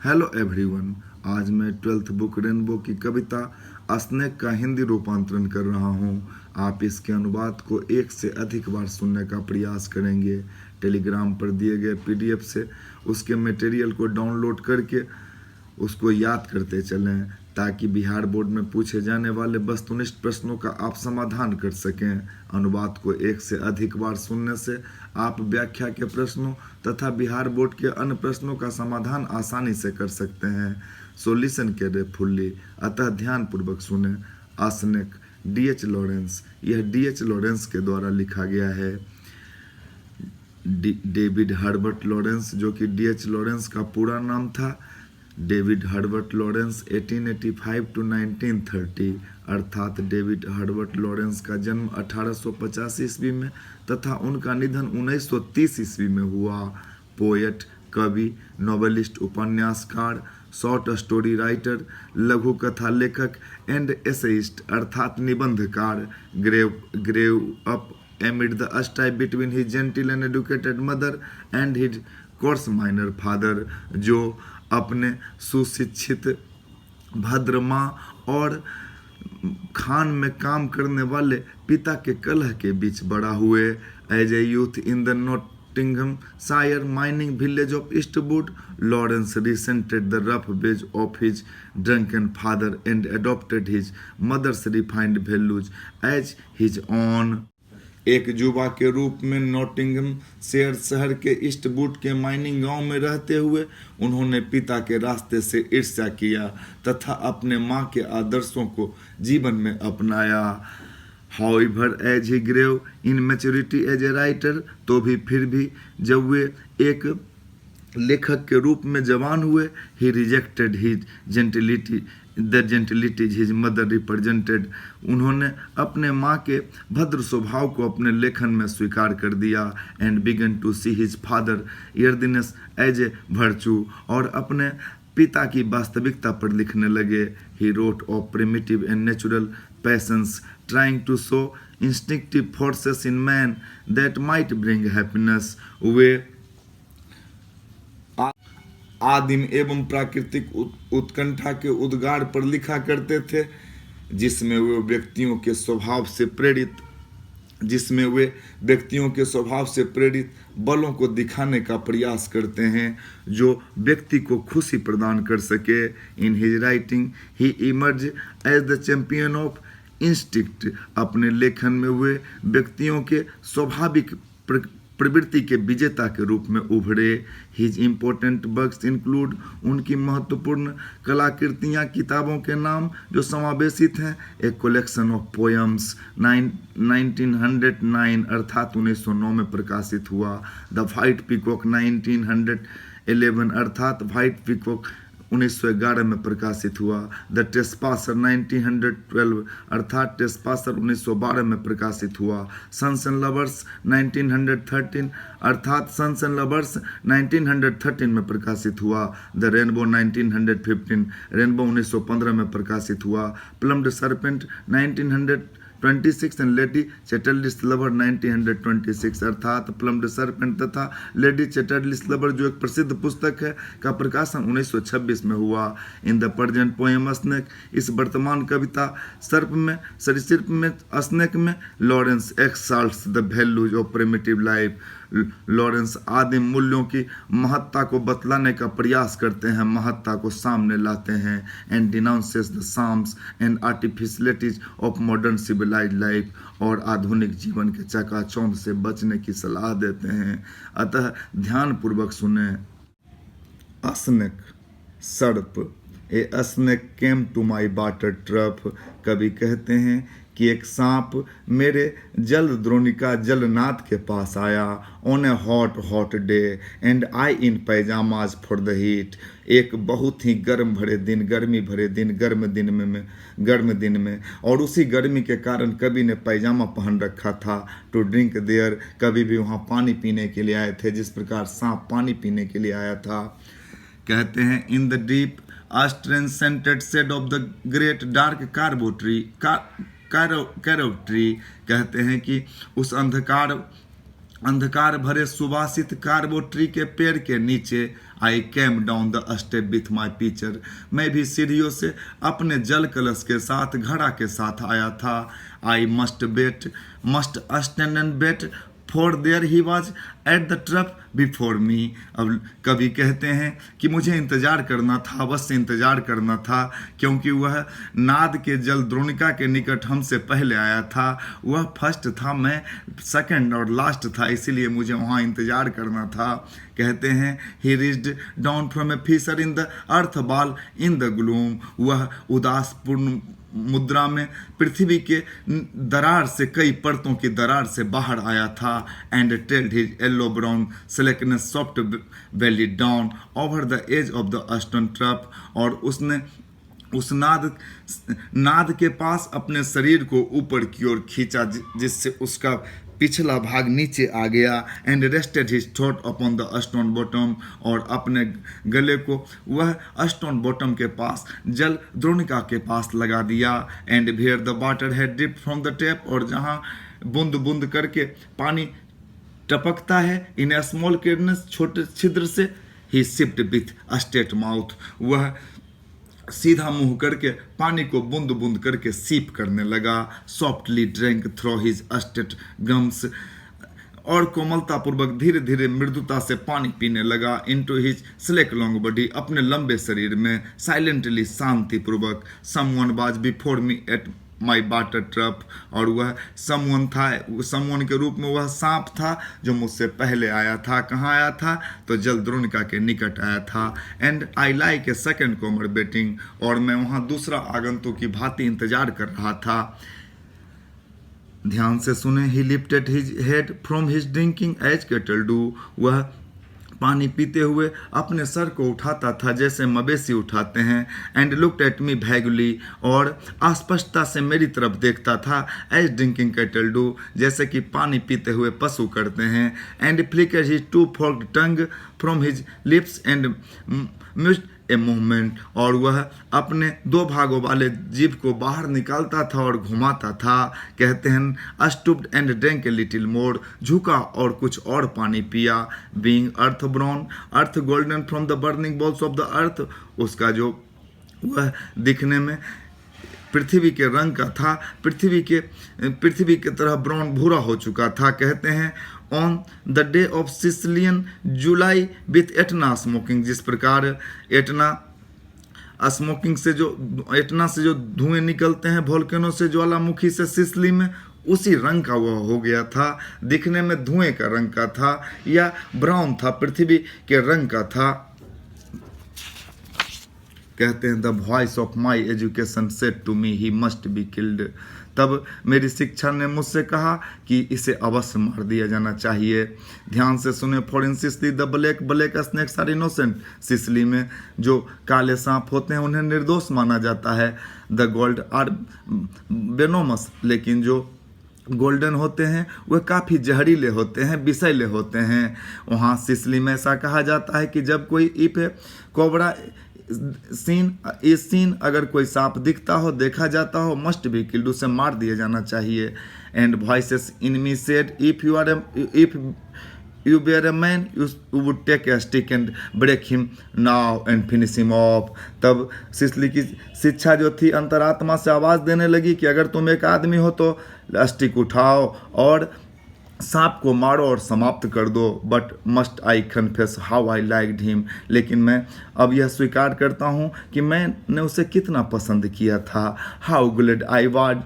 Hello everyone, आज मैं 12th book rainbow की कविता स्नेक का हिंदी रूपांतरण कर रहा हूँ। आप इसके अनुवाद को एक से अधिक बार सुनने का प्रयास करेंगे। टेलीग्राम पर दिए गए पीडीएफ से उसके मटेरियल को डाउनलोड करके उसको याद करते चलें, ताकि बिहार बोर्ड में पूछे जाने वाले वस्तुनिष्ठ प्रश्नों का आप समाधान कर सकें। अनुवाद को एक से अधिक बार सुनने से आप व्याख्या के प्रश्नों तथा बिहार बोर्ड के अन्य प्रश्नों का समाधान आसानी से कर सकते हैं। सो लिसन केयरफुल्ली, अतः ध्यानपूर्वक सुने। Snake, DH Lawrence. यह डीएच लॉरेंस के द्वारा लिखा गया है। डेविड हर्बर्ट लॉरेंस, जो कि डीएच लॉरेंस का पूरा नाम था। डेविड हर्बर्ट लॉरेंस 1885 to 1930, अर्थात डेविड हर्बर्ट लॉरेंस का जन्म 1885 ईस्वी में तथा उनका निधन 1930 ईस्वी में हुआ। पोएट, कवि, नॉवेलिस्ट, उपन्यासकार, शॉर्ट स्टोरी राइटर, लघु कथा लेखक एंड एसेइस्ट अर्थात निबंधकार। Grew up amid the strife between his gentle and educated mother and his coarse minor father, जो अपने सुशिक्षित भद्र माँ और खान में काम करने वाले पिता के कलह के बीच बड़ा हुए। As a youth in the Nottinghamshire mining village of Eastwood, Lawrence resented the rough ways of his drunken father and adopted his mother's refined values as his own। एक युवा के रूप में नॉटिंघमशायर शहर के ईस्टवुड के माइनिंग गांव में रहते हुए उन्होंने पिता के रास्ते से ईर्ष्या किया तथा अपने मां के आदर्शों को जीवन में अपनाया। However as he grew in maturity as a writer, तो भी फिर भी जब वे एक लेखक के रूप में जवान हुए, he rejected his gentility the gentilities his mother represented, उन्होंने अपने माँ के भद्र स्वभाव को अपने लेखन में स्वीकार कर दिया। And began to see his father earthiness as a virtue, और अपने पिता की वास्तविकता पर लिखने लगे। He wrote of primitive and natural passions trying to show instinctive forces in man that might bring happiness. वे आदिम एवं प्राकृतिक उत्कंठा के उद्गार पर लिखा करते थे, जिसमें वे व्यक्तियों के स्वभाव से प्रेरित बलों को दिखाने का प्रयास करते हैं जो व्यक्ति को खुशी प्रदान कर सके। In his writing he emerge as the champion of instinct, अपने लेखन में वे व्यक्तियों के स्वाभाविक प्रवृत्ति के विजेता के रूप में उभरे। हिज इम्पोर्टेंट वर्क्स इंक्लूड, उनकी महत्वपूर्ण कलाकृतियाँ किताबों के नाम जो समावेशित हैं। ए कलेक्शन ऑफ पोएम्स 1909 अर्थात 1909 में प्रकाशित हुआ। द व्हाइट पीकॉक 1911 अर्थात व्हाइट पीकॉक 1911 में प्रकाशित हुआ। द ट्रेस्पासर 1912 अर्थात ट्रेस्पासर 1912 में प्रकाशित हुआ। सन्स एंड लवर्स 1913 अर्थात सन्स एंड लवर्स 1913 में प्रकाशित हुआ। द रेनबो 1915 रेनबो 1915 में प्रकाशित हुआ। Plumped serpent 1926 and lady चैटरलिस lover 1926 अर्थात प्लम्ड सरपेंट तथा लेडी चैटरलिस लवर, जो एक प्रसिद्ध पुस्तक है, का प्रकाशन 1926 में हुआ। In the present poem snake, इस वर्तमान कविता सरीसृप में स्नेक में Lawrence exalts the values of primitive life. Lawrence आदिम मूल्यों की महत्ता को बतलाने का प्रयास करते हैं, महत्ता को सामने लाते हैं। And denounces the shams and artificialities of modern civilized life, और आधुनिक जीवन के चकाचौंध से बचने की सलाह देते हैं। अतः ध्यानपूर्वक सुने। स्नेक, सर्प। A snake came to my water trough, कवि कहते हैं कि एक सांप मेरे जल द्रोणिका जलनाथ के पास आया। On a hot day and I in pyjamas for the heat, एक बहुत ही गर्म दिन में, और उसी गर्मी के कारण कवि ने पैजामा पहन रखा था। टू ड्रिंक देयर, कवि भी वहाँ पानी पीने के लिए आए थे, जिस प्रकार सांप पानी पीने के लिए आया था। कहते हैं in the deep strange scented shade of the great dark carob tree, कहते हैं कि उस अंधकार अंधकार भरे सुवासित कार्बो ट्री के पेड़ के नीचे I came down the step with my pitcher. मैं भी सीढ़ियों से अपने जल कलश के साथ घड़ा के साथ आया था। I must stand and wait for there he was at the trough before me. अब कवि कहते हैं कि मुझे इंतजार करना था, अवश्य इंतजार करना था, क्योंकि वह नाद के जल द्रोणिका के निकट हमसे पहले आया था। वह फर्स्ट था, मैं सेकंड और लास्ट था, इसीलिए मुझे वहाँ इंतजार करना था। कहते हैं he reached down from a fissure in the earth wall in the gloom. वह उदासपूर्ण मुद्रा में पृथ्वी के दरार से, कई परतों की दरार से बाहर आया था। And trailed his yellow brown slackness soft belly down over the edge of the stone trough. और उसने उस नाद के पास अपने शरीर को ऊपर की ओर खींचा, जिससे उसका पिछला भाग नीचे आ गया। And rested his thought upon the stone bottom. और अपने गले को वह स्टोन बॉटम के पास, जल द्रोणिका के पास लगा दिया। And where the water had dripped from the tap. और जहाँ बूंद बूंद करके पानी टपकता है इन ए स्मॉल किरणस, छोटे छिद्र से, ही सिप्ड विथ स्ट्रेट माउथ। वह सीधा मुंह करके पानी को बूंद बूंद करके सीप करने लगा। Softly drank through his state gums. और कोमलता पूर्वक धीरे धीरे मृदुता से पानी पीने लगा। Into his slack long body, अपने लंबे शरीर में। साइलेंटली, शांति पूर्वक। Someone was before me at my water trough. और वह समवन था, समवन के रूप में वह सांप था जो मुझसे पहले आया था। कहाँ आया था? तो जल द्रोणिका के निकट आया था। And I like a second comer waiting. और मैं वहाँ दूसरा आगंतुक की भांति इंतजार कर रहा था। ध्यान से सुने। He lifted his head from his drinking as cattle do. वह पानी पीते हुए अपने सर को उठाता था जैसे मवेशी उठाते हैं। And looked at me vaguely. और अस्पष्टता से मेरी तरफ देखता था। एज ड्रिंकिंग कैटल डू, जैसे कि पानी पीते हुए पशु करते हैं। And flickered his two forked tongue from his lips and mused a movement. और वह अपने दो भागों वाले जीभ को बाहर निकालता था और घुमाता था। कहते हैं stooped and drank a little more. झुका और कुछ और पानी पिया। Being earth brown, earth golden from the burning balls of the earth. उसका जो वह दिखने में पृथ्वी के रंग का था, पृथ्वी के तरह ब्राउन भूरा हो चुका था। कहते हैं on the day of Sicilian July with Etna smoking. जिस प्रकार एटना स्मोकिंग से जो धुएं निकलते हैं वोल्केनो से, ज्वालामुखी से, सिसिली में, उसी रंग का वह हो गया था। दिखने में धुएं का रंग का था या ब्राउन था, पृथ्वी के रंग का था। कहते हैं the voice of my education said to me he must be killed. तब मेरी शिक्षा ने मुझसे कहा कि इसे अवश्य मार दिया जाना चाहिए। ध्यान से सुने। For in Sicily the black snakes are innocent. Sicily में जो काले सांप होते हैं उन्हें निर्दोष माना जाता है। द गोल्ड आर वेनोमस, लेकिन जो गोल्डन होते हैं वह काफ़ी जहरीले होते हैं, विषैले होते हैं। वहाँ सिसिली में ऐसा कहा जाता है कि जब कोई इफ कोबरा सीन अगर कोई सांप दिखता हो, देखा जाता हो, मस्ट बी किल्ड, उसे मार दिया जाना चाहिए। And voices in me said if you were a man you would take a stick and break him now and finish him off. तब सिसिली की शिक्षा जो थी अंतरात्मा से आवाज़ देने लगी कि अगर तुम एक आदमी हो तो स्टिक उठाओ और सांप को मारो और समाप्त कर दो। But must I confess how I liked him. लेकिन मैं अब यह स्वीकार करता हूँ कि मैंने उसे कितना पसंद किया था। How glad I was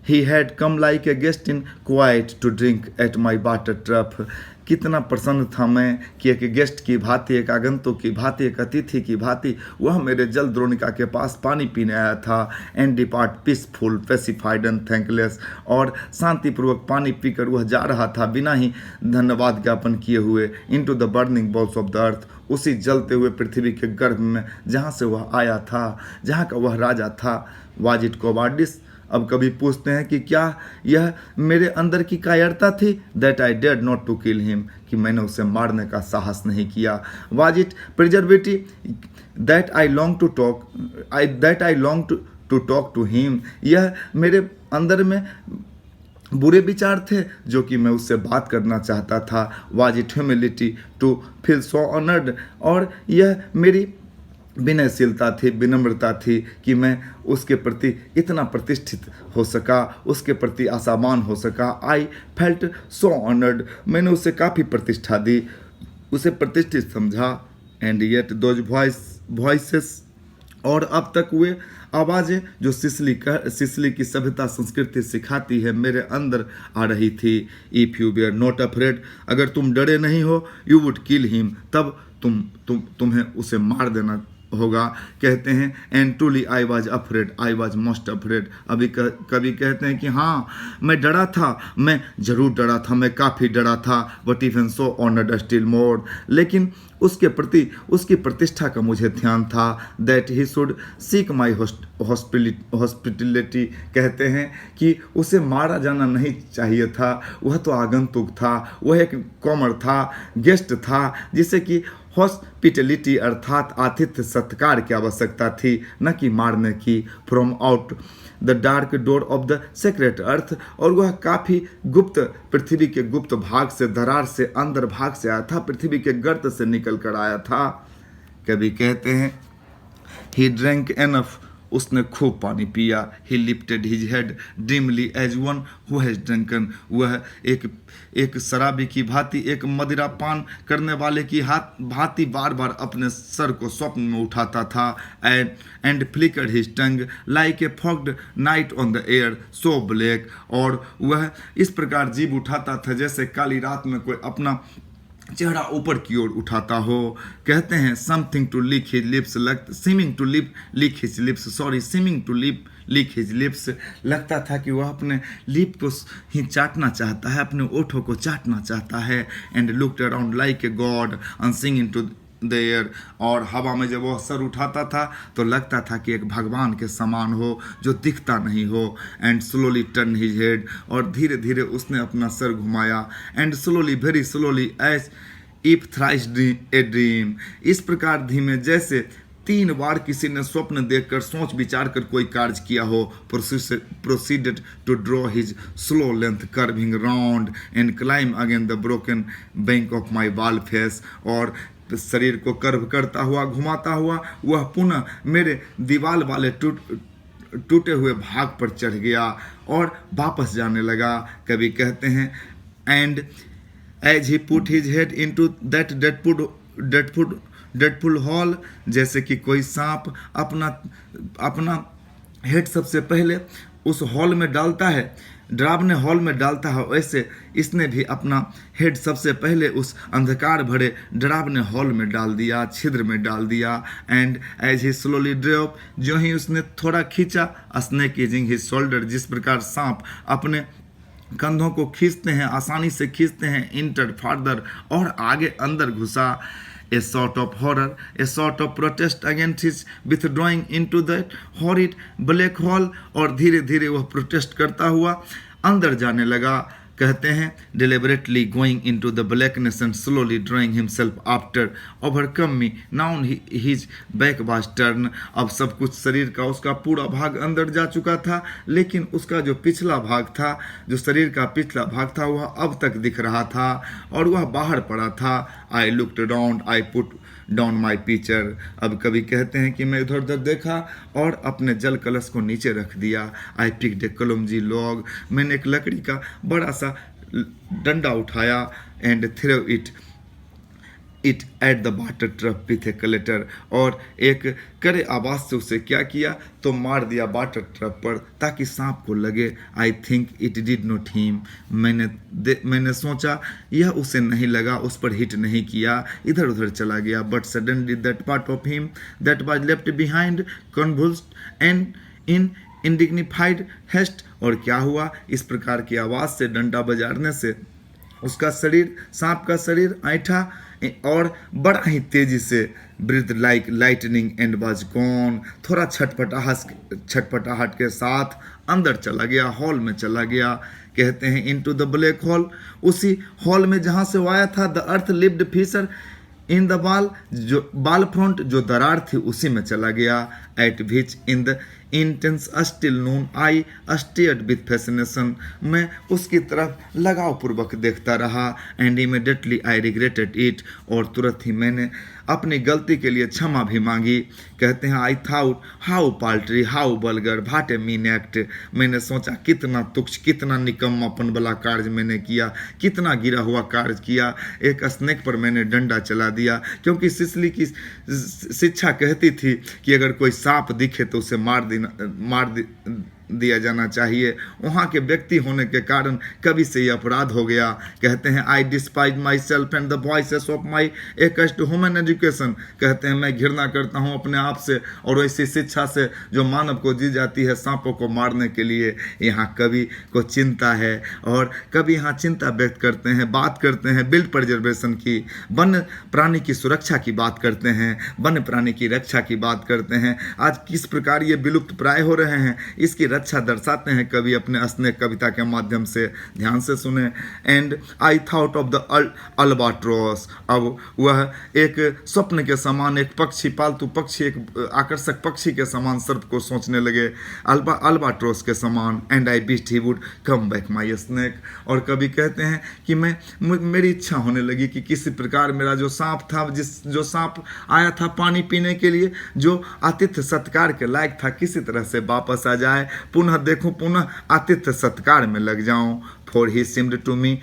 he had come like a guest in quiet to drink at my water trough. कितना प्रसन्न था मैं कि एक गेस्ट की भांति, एक आगंतुक की भांति, एक अतिथि की भांति वह मेरे जल द्रोणिका के पास पानी पीने आया था। And depart peaceful, pacified and thankless. और शांतिपूर्वक पानी पीकर वह जा रहा था बिना ही धन्यवाद ज्ञापन किए हुए। Into the burning balls of the earth, उसी जलते हुए पृथ्वी के गर्भ में जहाँ से वह आया था, जहाँ का वह राजा था। Was it cowardice. अब कभी पूछते हैं कि क्या यह मेरे अंदर की कायरता थी, that I dared not to kill him, कि मैंने उसे मारने का साहस नहीं किया। Was it preservative that I long to talk to him, यह मेरे अंदर में बुरे विचार थे जो कि मैं उससे बात करना चाहता था। Was it humility to feel so honoured, और यह मेरी विनयशीलता थी, विनम्रता थी कि मैं उसके प्रति इतना प्रतिष्ठित हो सका, उसके प्रति आसामान हो सका। आई फेल्ट सो ऑनर्ड, मैंने उसे काफ़ी प्रतिष्ठा दी, उसे प्रतिष्ठित समझा। एंड येट दोज वॉइसेस, और अब तक वे आवाज़ें जो सिसली की सभ्यता संस्कृति सिखाती है मेरे अंदर आ रही थी। If you were not afraid, अगर तुम डरे नहीं हो, यू वुड किल हिम, तब तुम्हें उसे मार देना होगा। कहते हैं and truly I was afraid, I was most afraid. अभी कभी कहते हैं कि हाँ मैं डरा था, मैं जरूर डरा था, मैं काफ़ी डरा था। But even so honoured still more, लेकिन उसके प्रति उसकी प्रतिष्ठा का मुझे ध्यान था। That he should seek my hospitality, कहते हैं कि उसे मारा जाना नहीं चाहिए था, वह तो आगंतुक था, वह एक कॉमर था, गेस्ट था, जिसे कि हॉस्पिटलिटी अर्थात आतिथ्य सत्कार की आवश्यकता थी, न कि मारने की। From out the dark door of the secret earth, और वह काफ़ी गुप्त, पृथ्वी के गुप्त भाग से, दरार से, अंदर भाग से आया था, पृथ्वी के गर्त से निकल कर आया था। कभी कहते हैं ही ड्रैंक एनफ, उसने खूब पानी पिया। He lifted his head dreamily as one who has drunken, वह एक शराबी की भांति, एक मदिरा पान करने वाले की भांति बार बार अपने सर को स्वप्न में उठाता था। And flickered his tongue like a forged night on the air so black, और वह इस प्रकार जीभ उठाता था जैसे काली रात में कोई अपना चेहरा ऊपर की ओर उठाता हो। कहते हैं something to lick his lips, seeming to lick his lips, sorry seeming to lick his lips, लगता था कि वह अपने लिप को ही चाटना चाहता है, अपने ओठों को चाटना चाहता है। And looked around like a god and singing to the air, और हवा में जब वह सर उठाता था तो लगता था कि एक भगवान के समान हो जो दिखता नहीं हो। And slowly turn his head, और धीरे धीरे उसने अपना सर घुमाया। And slowly, very slowly, as if thrice a dream, इस प्रकार धीमे जैसे 3 बार किसी ने स्वप्न देखकर सोच विचार कर कोई कार्य किया हो। Proceeded to draw his slow length curving round and climb again the broken bank of my wall face, और शरीर को कर्व करता हुआ, घुमाता हुआ वह पुनः मेरे दीवाल वाले टूटे हुए भाग पर चढ़ गया और वापस जाने लगा। कभी कहते हैं and as he put his head into that dreadful hole, जैसे कि कोई सांप अपना हेड सबसे पहले उस हॉल में डालता है, डरावने हॉल में डालता है, वैसे इसने भी अपना हेड सबसे पहले उस अंधकार भरे डरावने हॉल में डाल दिया, छिद्र में डाल दिया। And as he slowly drop, जो ही उसने थोड़ा खींचा, स्नेक ईजिंग हिज शोल्डर, जिस प्रकार सांप अपने कंधों को खींचते हैं, आसानी से खींचते हैं, इंटर फार्दर, और आगे अंदर घुसा। A sort of horror, a sort of protest against his withdrawing into that horrid black hole, और धीरे धीरे वह प्रोटेस्ट करता हुआ अंदर जाने लगा। कहते हैं deliberately going into the blackness and slowly drawing himself after overcome me, now his back was turned, अब सब कुछ शरीर का उसका पूरा भाग अंदर जा चुका था, लेकिन उसका जो पिछला भाग था, जो शरीर का पिछला भाग था, वह अब तक दिख रहा था और वह बाहर पड़ा था। I looked around, I put down my picture, अब कभी कहते हैं कि मैं इधर उधर देखा और अपने जल कलश को नीचे रख दिया। आई पिक्ड ए कलमजी लॉग, मैंने एक लकड़ी का बड़ा सा डंडा उठाया and throw it at the water trough with a clatter, और एक करे आवाज़ से उसे क्या किया तो मार दिया वाटर ट्रप पर ताकि सांप को लगे। I think it did not him, मैंने सोचा यह उसे नहीं लगा, उस पर हिट नहीं किया, इधर उधर चला गया। But suddenly that part of him that was left behind convulsed and in undignified haste, और क्या हुआ, इस प्रकार की आवाज़ से, डंडा बजाने से उसका शरीर, सांप का शरीर ऐठा और बड़ा ही तेजी से breathe like lightning and was gone, थोड़ा छटपटाहट के साथ अंदर चला गया, हॉल में चला गया। कहते हैं इनटू द ब्लैक हॉल, उसी हॉल में जहाँ से वो आया था। The earth lived Fisher in the बाल, जो बाल फ्रंट जो दरार थी उसी में चला गया। Eight which intense still Noon I stared with fascination, मैं उसकी तरफ लगाव पूर्वक देखता रहा। And immediately I regretted it, और तुरंत ही मैंने अपनी गलती के लिए क्षमा भी मांगी। कहते हैं I thought how paltry how vulgar what a mean act, मैंने सोचा कितना तुच्छ कितना निकम्मापन वाला कार्य मैंने किया, कितना गिरा हुआ कार्य किया। एक स्नेक पर मैंने डंडा चला दिया, क्योंकि सिसली की शिक्षा कहती थी कि अगर कोई सांप दिखे तो उसे मार दिया जाना चाहिए। वहाँ के व्यक्ति होने के कारण कभी से ये अपराध हो गया। कहते हैं I despise myself and the voices of my accursed human education, कहते हैं मैं घृणा करता हूँ अपने आप से और ऐसी शिक्षा से जो मानव को दी जाती है सांपों को मारने के लिए। यहाँ कवि को चिंता है और कवि यहाँ चिंता व्यक्त करते हैं, बात करते हैं बिल्ड प्रिजर्वेशन की, वन्य प्राणी की सुरक्षा की बात करते हैं, वन्य प्राणी की रक्षा की बात करते हैं। आज किस प्रकार ये विलुप्त प्राय हो रहे हैं इसकी अच्छा दर्शाते हैं कवि अपने स्नेक कविता के माध्यम से। ध्यान से सुने। And I thought of the albatross, अब वह एक स्वप्न के समान एक पक्षी, पालतू पक्षी, एक आकर्षक पक्षी के समान सर्प को सोचने लगे, अल्बाट्रोस के समान। And I wished he would come back my snake, और कवि कहते हैं कि मेरी इच्छा होने लगी कि किसी प्रकार मेरा जो सांप था, जो सांप आया था पानी पीने के लिए, जो आतिथ्य सत्कार के लायक था, किसी तरह से वापस आ जाए, पुनः देखूं, पुनः आतिथ्य सत्कार में लग जाऊं। For he seemed to me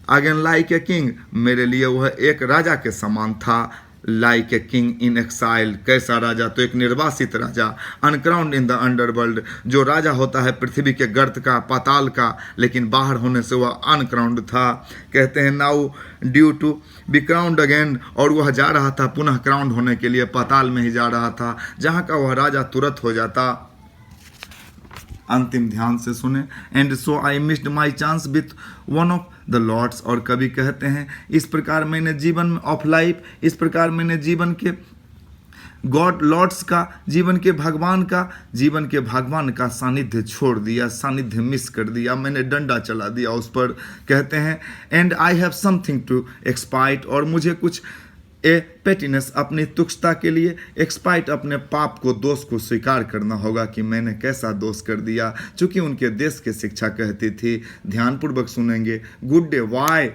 again like a king, मेरे लिए वह एक राजा के समान था। Like a king in exile, कैसा राजा, तो एक निर्वासित राजा। अनक्राउंड इन द अंडरवर्ल्ड, जो राजा होता है पृथ्वी के गर्त का, पाताल का, लेकिन बाहर होने से वह अनक्राउंड था। कहते हैं now due to be crowned again, और वह जा रहा था पुनः क्राउंड होने के लिए, पाताल में ही जा रहा था जहाँ का वह राजा तुरंत हो जाता। अंतिम ध्यान से सुने। And so I missed my chance with one of the lords, और कभी कहते हैं इस प्रकार मैंने जीवन ऑफ लाइफ, इस प्रकार मैंने जीवन के गॉड लॉर्ड्स का, जीवन के भगवान का सानिध्य छोड़ दिया, सानिध्य मिस कर दिया, मैंने डंडा चला दिया उस पर। कहते हैं and I have something to expiate, और मुझे कुछ ए पेटिनेस, अपनी तुच्छता के लिए, एक्सपाइट, अपने पाप को, दोष को स्वीकार करना होगा कि मैंने कैसा दोष कर दिया, चूंकि उनके देश की शिक्षा कहती थी। ध्यानपूर्वक सुनेंगे। Good day why